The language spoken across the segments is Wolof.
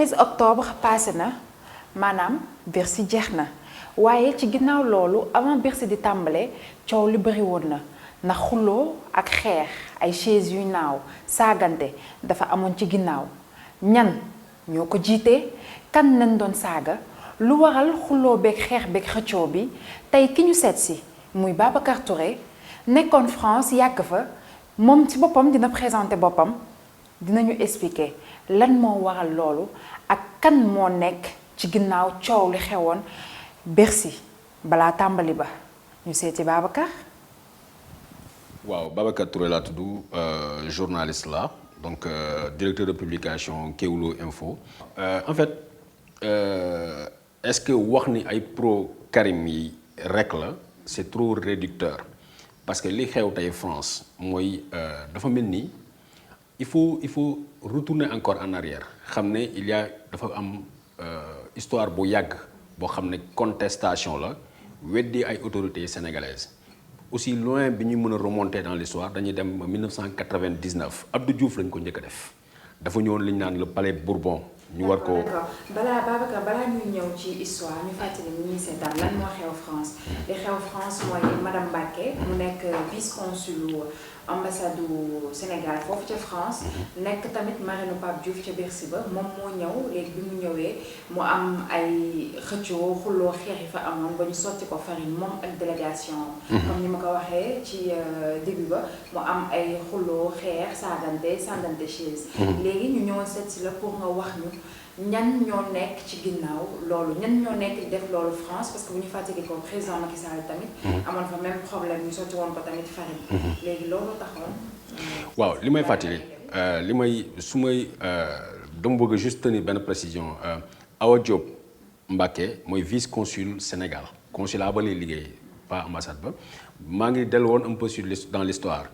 15 octobre passé na maanaam Bercy jeex na waaye ci ginnaaw loolu avant Bercy di tàmbale coow li bëri woon na ndax xuloo ak xeex ay chaise yu naaw saagante dafa amoon ci ginnaaw ñan ñoo ko jiite kan nañ doon saaga lu waral xuloo beeg xeex beeg xëccoo bi tey ki ñu seet si muy Babacar Touré nekkoon France yàgg fa moom ci boppam dina présenter boppam dinañu expliquer lan moo waral loolu ak kan moo nekk ci ginnaaw coow li xewoon Bercy balaa tàmbali ba ñu seeti Babacar. waaw Babacar Touré laa tudd journaliste la donc directeur de publication Kéwoulo Info. En fait est-ce que wax ni ay pro Karim yi rek la c'est trop réducteur parce que li xew tey France mooy dafa mel ni il faut retourner encore en arrière xam ne il y a dafa am histoire bu yàgg boo xam ne contestation la weddi ay autorités sénégalaises aussi loin bi ñu mën a remonter dans l'histoire dañuy dem 1999 Abdou Diouf lañ ko njëkk a def dafa ñëwoon li ñu naan le palais Bourbon. ñu war ko Babacar balaa ñuy ñëw ci histoire ñu fàttali ñu ñuy seetaan lan moo xew France li xew France mooy madame Mbacké mu nekk vice-consul ambassade du Sénégal foofu ca France nekk tamit marraine Pape Diouf ca Bercy ba moom moo ñëw léegi bi mu ñëwee mu am ay xëccoo xulloo xeex yi fa amoon ba ñu sotti ko farine moom ak délégation comme ni ma ko waxee ci début ba mu am ay xulloo xeex sàndante chaise léegi ñu ñëwoon seet si la pour nga wax ñu ñan ñoo nekk ci ginnaaw loolu ñan ñoo nekk di def loolu France parce que bu ñu fàttali ko président Macky Sall tamit amoon fa même problème ñu sotti woon ko tamit farine léegi loolu taxoon waaw li may fàttali li may su may dama bëgg juste tenir benn précision Awa Diop Mbacké mooy vice consul Sénégal consulat ba lay liggéey pas ambassade ba maa ngi dellu woon un peu sur dans l'histoire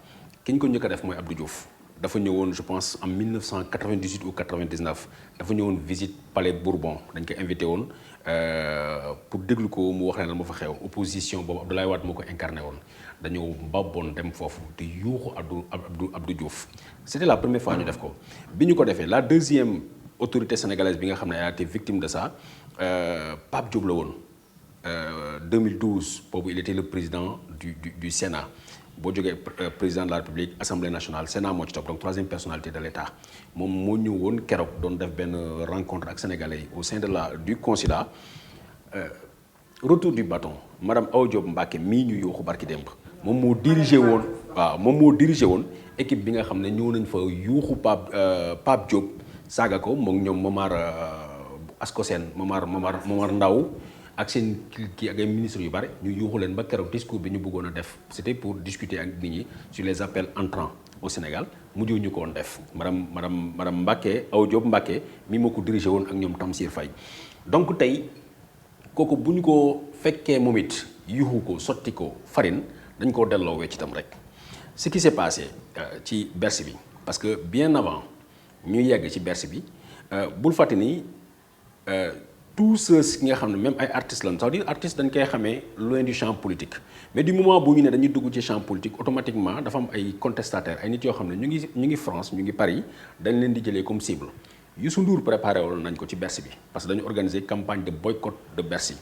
ki ñu ko njëkk a def mooy Abdou Diouf dafa ñëwoon je pense en 1998 ou 99 dafa ñëwoon visite palais Bourbon dañ ko invité woon pour déglu ko mu wax ne la ma fa xew opposition boobu Abdoulaye Wade moo ko incarné woon dañoo mbabboon dem foofu te yuuxu Abdou Diouf c'était la première fois ñu def ko bi ñu ko defee la deuxième autorité sénégalaise bi nga xam ne a été victime de ça Pape Diop la woon 2012 boobu il était le président du Sénat boo jógee président de la République Assemblée nationale Sénat moo ci topp donc troisième personnalité de l'État moom moo ñëwoon keroog doon def benn rencontre ak sénégalais yi au sein de du consulat retour du bâton madame Awa Diop Mbacké mii ñu yooxu barki démb moom moo dirigé woon équipe bi nga xam ne ñëw nañ fa yuuxu Pape Diop saaga ko moom ñoom Momar Askosène Momar Ndaw ak seen kii ak ay ministres yu bari ñu yuuxu leen ba keroog discours bi ñu bëggoon a def c'était pour discuter ak nit ñi sur les appels entrants au Sénégal mujjee ñu ko woon def madame Mbacké Awa Diop Mbacké mi moo ko dirigé woon ak ñoom Tamsir Faye donc tey kooku bu ñu ko fekkee moom it yuuxu ko sotti ko farine dañ koo delloo wecc itam rek ce qui s'est passé ci Bercy bi parce que bien avant ñu yegg ci Bercy bi bul fàtte ni tous ceux qui nga xam ne même ay artistes lañ c'est-à-dire artistes dañ koy xamee loin du champ politique mais du moment bu ñu ne dañuy dugg ci champ politique automatiquement dafa am ay contestataires ay nit yoo xam ne ñu ngi France ñu ngi Paris dañ leen di jëlee comme cible Youssou Ndour préparé woon nañ ko ci Bercy bi parce que dañu organiser campagne de boycott de Bercy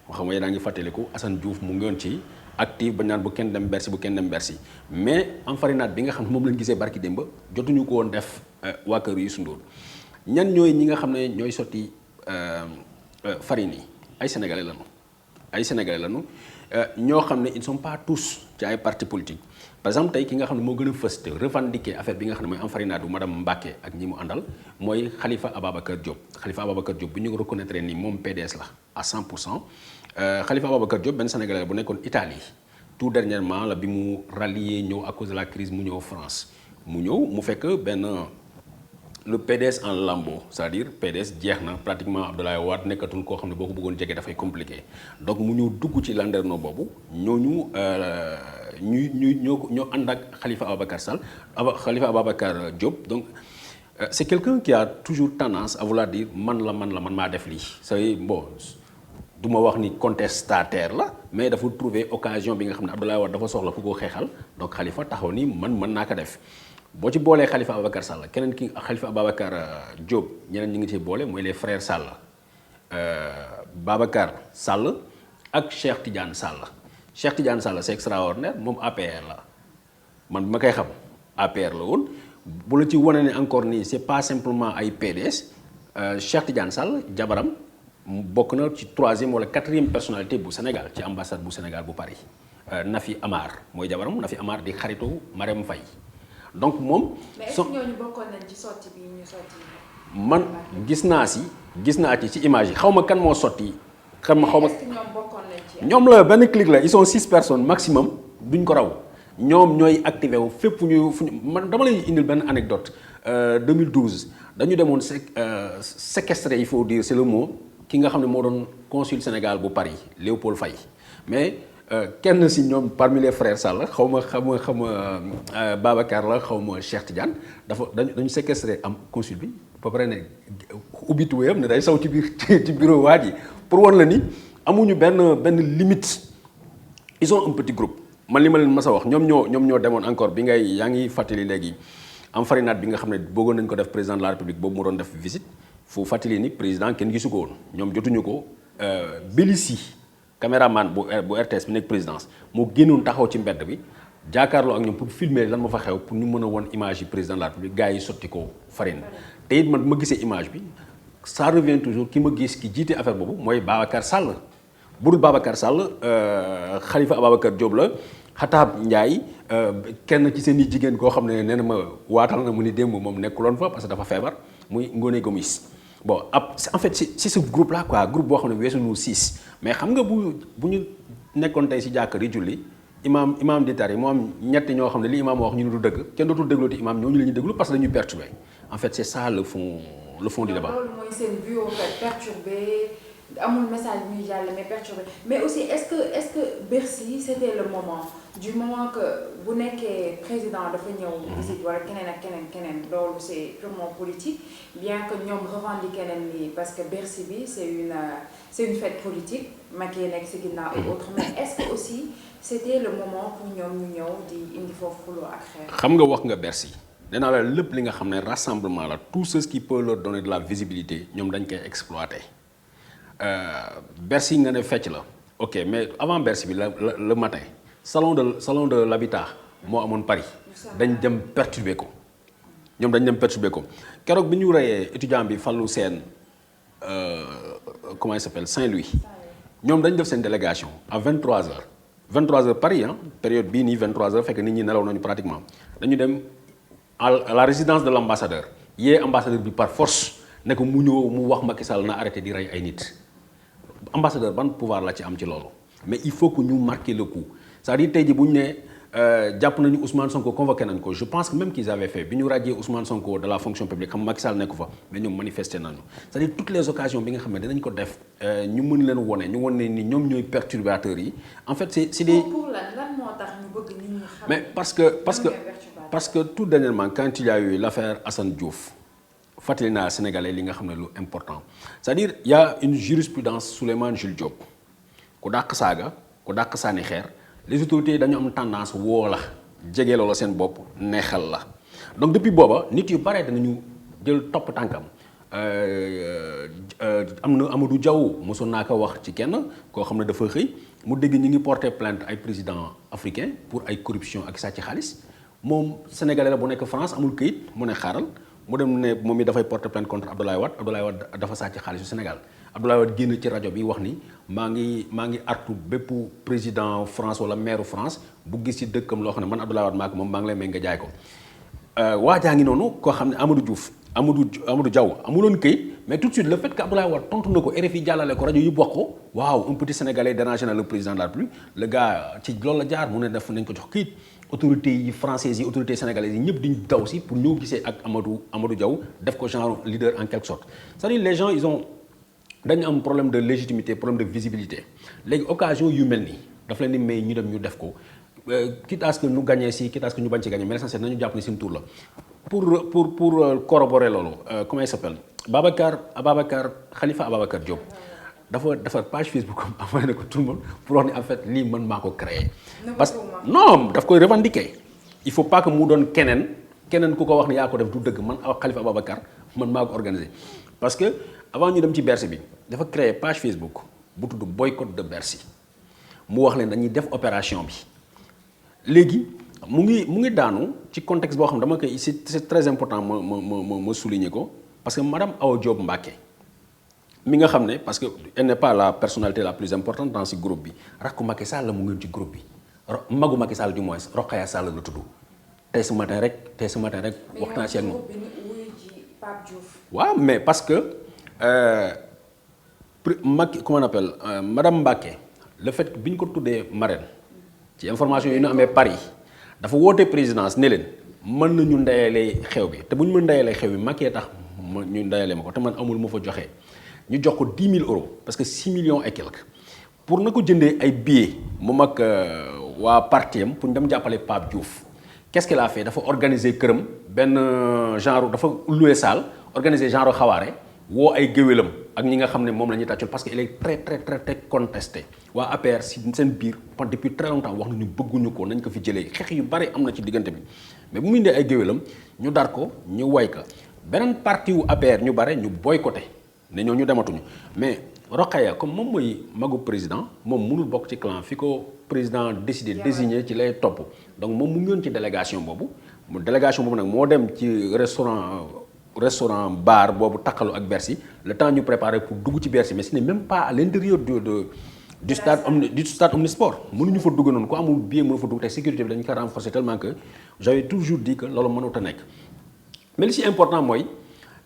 moo xam ne daa ngi fàttaliku Assane Diouf mu ngi woon ci active ba naan bu kenn dem Bercy mais enfarinade bi nga xam ne moom lañ gisee barki démb jotuñu ko woon def waa kër Youssou Ndour ñan ñooy ñi nga xam ne ñooy sotti farine yi ay sénégalais lañu ñoo xam ne ils ne sont pas tous ci ay partis politiques par exemple tey ki nga xam ne moo gën a fës te revendiquer affaire bi nga xam ne mooy enfarinade bu madame Mbacké ak ñi mu àndal mooy Khalifa Ababacar Diop bu ñu reconnaître ni moom PDS la à 100% Khalifa Ababacar Diop benn sénégalais bu nekkoon Italie tout dernièrement la bi mu rallié ñëw à cause de la crise mu ñëw France mu fekk benn le PDS en lambeaux c'est-à-dire PDS jeex na pratiquement Abdoulaye Wade nekkatul koo xam ne boo ko bëggoon jege dafay compliqué donc mu ñëw dugg ci landerneau boobu ñoo ànd ak Khalifa Ababacar Diop donc c'est quelqu'un qui a toujours tendance à vouloir dire man maa def lii c'est bon du ma wax ni contestataire la mais dafa trouver occasion bi nga xam ne Abdoulaye Wade dafa soxla ku ko xeexal donc Khalifa taxaw ni man mën naa ko def boo ci boolee Khalifa Ababacar Sall keneen ki Khalifa Ababacar Diop ñeneen ñi ngi ci boole mooy les frères Sall Babacar Sall ak Cheikh Tidiane Sall Cheikh Tidiane Sall c'est extraordinaire moom APR la man bi ma koy xam APR la woon bu la ci wane ne encore nii c'est pas simplement ay PDS Cheikh Tidiane Sall jabaram bokk na ci 3e wala 4e personnalité bu Sénégal ci ambassade bu Sénégal bu Paris Nafi Amar mooy jabaram Nafi Amar di xaritu Marème Faye donc moom. mais est-ce que ñooñu bokkoon nañ ci sotti bi ñu sotti. man gis naa ci image yi xaw ma kan moo sotti. xaw ma est-ce que ñoom bokkoon nañ ci. ñoom la benn clic la ils sont 6 personnes maximum duñ ko raw ñoom ñooy activé wu fépp fu ñu man dama lay indil benn anecdote 2012 dañu demoon séquestré il faut dire c'est le mot ki nga xam ne moo doon consul Sénégal bu Paris Léopold Faye mais. kenn si ñoom parmi les frères Sall xaw ma Babacar la xaw ma Cheikh Tidiane dañu séquestré am consul bi ba pare ne ubbi tuwéyam ne day saw ci bureau waa ji pour wan la ni amuñu benn limite ils ont un petit groupe man li ma leen mas a wax ñoom ñoo demoon encore bi yaa ngi fàttali léegi am farinade bi nga xam ne bëggoon nañ ko def président de la République boobu mu doon def visite fu fàttali ni président kenn gisu ko woon ñoom jotuñu ko Bélissi caméraman bu RTS bi nekk présidence moo génnoon taxaw ci mbedd bi jaakaarloo ak ñoom pour filmer lan ma fa xew pour ñu mën a won image yi président de la République gars yi sotti ko farine te it man bu ma gisee image bi ça revient toujours ki ma gis ki jiite affaire boobu mooy Babacar Sall budul Babacar Sall Khalifa Ababacar Diop la Xataab Ndiaye kenn ci seen i jigéen koo xam ne nee na ma waatal na mu ni démb moom nekkuloon fa parce que dafa feebar muy Ngoné Gomis bon en fait c'est ce groupe là quoi groupe boo xam ne weesu nu 6 mais xam nga bu ñu nekkoon tey si jàkka di julli imam di tari moo am ñetti ñoo xam ne li imam wax ñu ne du dëgg kenn dootul déglooti imam ñooñu la ñuy déglu parce que dañuy perturbé en fait c'est ça le fond du débat. loolu mooy seen but en fait perturbé amul message ñuy jàll mais perturbé mais aussi est-ce que Bercy c'était le moment du moment que bu nekkee président dafa ñëw visite wala keneen ak keneen loolu c'est purement politique bien que ñoom revendiqué nañ ni parce que Bercy bi c'est une fête politique Macky nekk ci ginnaaw et autres mais est-ce que aussi c'était le moment pour ñoom ñu ñëw di indi foofu xuloo ak xeex. xam nga wax nga Bercy nee naa la lépp li nga xam ne rassemblement la tout ce qui peut leur donner de la visibilité ñoom dañ koy exploiter. Bercy nga ne fecc la ok mais avant Bercy bi le matin salon de l'habitat moo amoon Paris dañ dem perturber ko keroog bi ñu reyee étudiant bi Fallou Sène comment il s'appelle Saint-Louis ñoom dañ def seen délégation à 23h Paris période bii nii 23h fekk nit ñi nelaw nañu pratiquement dañu dem à la résidence de l'ambassadeur yee ambassadeur bi par force ne ko mu ñëw mu wax Macky Sall na arrêté di rey ay nit ambassadeur ban pouvoir la ci am ci loolu mais il faut que ñu marquer le coup c'est-à-dire tey ji bu ñu ne jàpp nañu Ousmane Sonko convoqué nañ ko je pense que même qu'ils avaient fait bi ñu radier Ousmane Sonko de la fonction publique xam Macky Sall nekku fa mais ñoom manifester nañu c'est-à-dire toutes les occasions bi nga xam ne dinañ ko def ñu mën leen wone ñu wone ni ñoom ñooy perturbateurs yi en fait c'est des pour lan moo tax ñu bëgg nit ñi xam mais parce que tout dernièrement quand il y a eu l'affaire Assane Diouf fàttali naa Sénégalais li nga xam ne lu important c'est-à-dire il y a une jurisprudence Souleymane Jules Diop ku dàq saaga ku dàq sànni xeer les autorités dañu am tendance woo la jege loola seen bopp neexal la donc depuis booba nit yu bare danañu jël topp tànkam am na Amadou Diaw mosoon naa ko wax ci kenn koo xam ne dafa xëy mu dégg ñi ngi porter plainte ay président africain pour ay corruption ak sàcc xaalis moom Sénégalais la bu nekk France amul këyit mu ne xaaral mu dem ne moom mi dafay porter plainte contre Abdoulaye Wade dafa sàcc xaalisu Sénégal Abdoulaye Wade génn ci rajo bi wax ni maa ngi artu bépp président France wala maire France bu gis ci dëkkam loo xam ne man Abdoulaye Wade maa ko moom maa ngi lay may nga jaay ko waajaa ngi noonu koo xam ne Amadou Diaw amuloon këyit mais tout de suite le fait que Abdoulaye Wade tontu na ko RFI jàllale ko rajo yëpp wax ko waaw un petit Sénégalais dérangé na le président de la République le gars ci loolu la jaar mu ne def nañ ko jox këyit autorités yi françaises yi autorités sénégalaises yi ñëpp diñ daw si pour ñëw gisee ak Amadou Diaw def ko genre leader en quelque sorte c'est-à-dire les gens dañu am problème de légitimité problème de visibilité léegi occasion yu mel nii daf leen di may ñu dem ñu def ko quitte à ce que ñu gagné si quitte à ce que ñu bañ ci gagné mais l'essentiel nañu jàpp ni seen tour la pour corroborer loolu comment il s'appelle Khalifa Ababacar Diop dafa defar page Facebook am envoyé na ko tout le monde pour wax ni en fait lii man maa ko créé parce que non daf koy revendiquer il faut pas que mu doon keneen keneen ku ko wax ne yaa ko def du dëgg man Khalifa Ababacar man maa ko organisé parce que avant ñu dem ci Bercy bi dafa créer page Facebook bu tudd boycott de Bercy mu wax leen dañuy def opération bi léegi mu ngi daanu ci contexte boo xam ne dama koy c'est très important ma souligner ko parce que madame Awa Diop Mbacké mi nga xam ne parce que elle n'est pas la personnalité la plus importante dans ce groupe bi rakku Macky Sall la mu ngi ci groupe bi magu Macky Sall du moins Rokhaya Sall la tudd tey ce matin rek wax naa ci ak moom. waaw mais parce que Macky comment on appelle madame Mbacké le fait que bi ñu ko tuddee marraine ci information yi ñu amee Paris dafa woote présidence ne leen mën nañu ndayalee xew bi te bu ñu mën ndayalee xew bi Macky tax ñu ndayalee ma ko te man amul ma fa joxe ñu jox ko 10 000 euros parce que 6 millions et quelques pour na ko jëndee ay billets moom ak waa parti am pour ñu dem jàppale Pape Diouf. Qu'est-ce qu'elle a fait dafa organiser këram benn genre dafa loué salle organiser genre xawaare woo ay géwélam ak ñi nga xam ne moom la ñuy tàccul parce que il est très contesté waa APR si seen biir depuis très longtemps wax nañu bëgguñu ko nañ ko fi jëlee xeex yu bari am na ci diggante bi mais bu mu indee ay géwélam ñu dar ko ñu way ka beneen parti wu APR ñu bare ñu boycotté ne ñoo ñu dematuñu mais Rokhaya comme moom mooy magu président moom mënul bokk ci clan fi ko président désigné ci lay topp donc moom mu ngi woon ci délégation boobu nag moo dem ci restaurant bar boobu takkalu ak Bercy le temps ñu préparé pour dugg ci Bercy mais ce n'est même pas à l'intérieur du stade Omnisport mënuñu fa dugg noonu ku amul billet mënu fa dugg te sécurité bi dañu ko renforcer tellement que j'avais toujours dit que loolu mënut a nekk mais li ci important mooy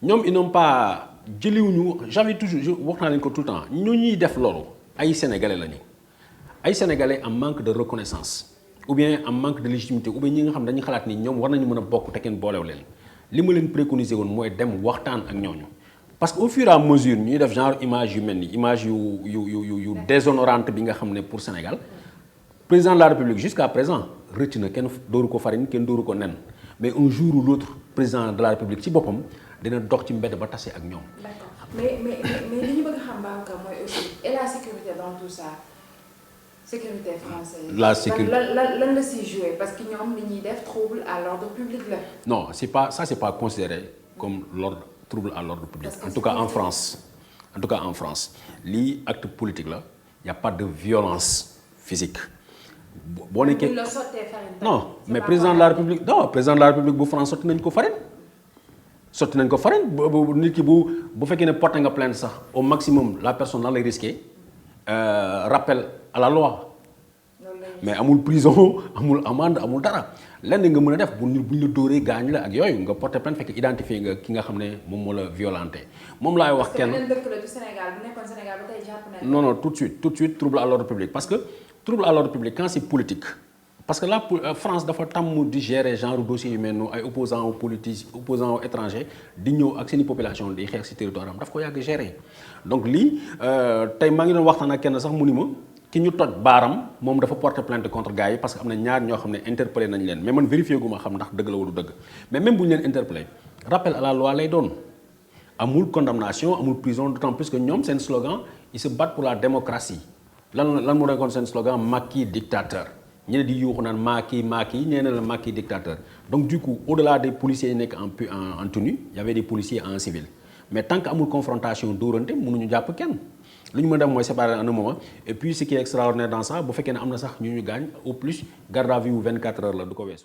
ñoom ils n'ont pas jëliwuñu j'avais toujours wax naa leen ko tout le temps ñu ñuy def loolu ay sénégalais lañu ay sénégalais en manque de reconnaissance ou bien en manque de légitimité ou bien ñi nga xam dañuy xalaat ni ñoom war nañu mën a bokk te kenn boolew leen li ma leen préconiser woon mooy dem waxtaan ak ñooñu parce que au fur et à mesure ñuy def genre image yu mel ni image yu déshonorante bi nga xam ne pour Sénégal président de la République jusqu'à présent rëcc na kenn dóoru ko farine kenn dóoru ko nen mais un jour ou l'autre président de la République ci boppam dina dox ci mbedd ba tase ak ñoom. D'accord mais li ñu bëgg a xam Babacar mooy aussi et la sécurité dans tout ça sécurité française. La sécurité lan la siy joué parce que ñoom li ñuy def trouble à l'ordre public la. non c'est pas considéré comme trouble à l'ordre public. En tout cas en France lii acte politique la y a pas de violence physique. boo nekkee non mais président de la République bu France sotti nañ ko farine nit ki bu fekkee ne porté nga plainte sax au maximum la personne lan lay risqué rappel à la loi mais amul prison amul amende amul dara lenn nga mën a def bu ñu la dóoree gaañ la ak yooyu nga porté plainte fekk identifié nga ki nga xam ne moom moo la violenté moom laay wax kenn. parce que beneen dëkk la du Sénégal bu nekkoon Sénégal ba tey jàpp nañ. non tout de suite trouble à l'ordre public parce que trouble à l'ordre public quand c'est politique. parce que la France dafa tàmm di gérer genre dossier yu mel noonu ay opposants aux politiques opposants aux étrangers di ñëw ak seeni population di xeex ci territoire am daf ko yàgg gérer donc lii tey maa ngi doon waxtaan ak kenn sax mu ni ma ki ñu toj baaram moom dafa porter plainte contre gars yi parce que am na ñaar ñoo xam ne interpellé nañ leen mais man vérifié gu ma xam ndax dëgg la wala dëgg mais même bu ñu leen interpellé rappel à la loi lay doon amul condamnation amul prison d'autant plus que ñoom seen slogan ils se battent pour la démocratie lan moo nekkoon seen slogan Macky dictateur ñeneen di yuuxu naan Macky ñeneen la Macky dictateur donc du coup au-delà des policiers yi nekk en tenue y avait des policiers en civil mais tant que amul confrontation dóorante mënuñu jàpp kenn lu ñu mën a def mooy séparer en un moment et puis ce qui est extraordinaire dans ça bu fekkee ne am na sax ñu gaañ au plus garde à vue 24 heures la du ko weesu.